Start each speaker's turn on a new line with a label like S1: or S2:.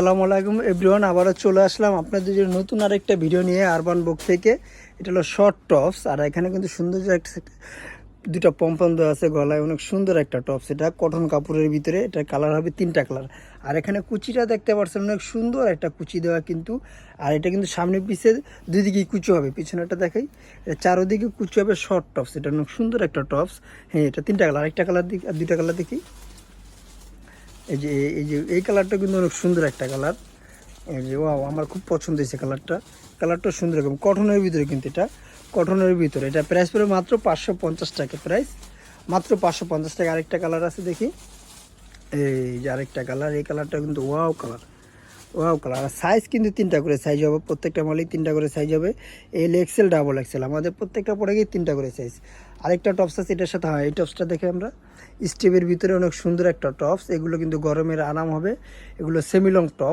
S1: আসসালামু আলাইকুম এভরিওয়ান, আবারও চলে আসলাম আপনাদের জন্য নতুন আরেকটা ভিডিও নিয়ে আরবান বুক থেকে। এটা হলো শর্ট টপস, আর এখানে কিন্তু সুন্দর একটা দুটা পম্পম দেওয়া আছে গলায়, অনেক সুন্দর একটা টপস। এটা কটন কাপড়ের ভিতরে, এটা কালার হবে তিনটা কালার। আর এখানে কুচিটা দেখতে পাচ্ছেন, অনেক সুন্দর একটা কুচি দেওয়া কিন্তু। আর এটা কিন্তু সামনে পিছে দুই দিকেই কুচি হবে, পিছনেটা দেখাই, এটা চারোদিকে কুচি হবে। শর্ট টপস, এটা অনেক সুন্দর একটা টপস। হ্যাঁ, এটা তিনটা কালার, একটা কালার দিকে আর দুইটা কালার দেখি। এই কালারটা কিন্তু অনেক সুন্দর একটা কালার। এই যে ওয়াও, আমার খুব পছন্দ হয়েছে কালারটা সুন্দর। এরকম কটনের ভিতরে, কিন্তু এটা কটনের ভিতরে। এটা প্রাইস পড়বে মাত্র 550 টাকা প্রাইস, মাত্র 550 টাকা। আরেকটা কালার আছে দেখি, এই যে আরেকটা কালার। এই কালারটা কিন্তু ওয়াও কালার, আর সাইজ কিন্তু তিনটা করে সাইজ হবে, প্রত্যেকটা মালেই তিনটা করে সাইজ হবে। এল এক্সেল, ডাবল এক্সেল, আমাদের প্রত্যেকটা পরে গিয়ে তিনটা করে সাইজ। আরেকটা টপস আছে এটার সাথে। হয়, এই টপসটা দেখে আমরা, স্টেপের ভিতরে অনেক সুন্দর একটা টপস। এগুলো কিন্তু গরমের আরাম হবে, এগুলো সেমি লং টপস।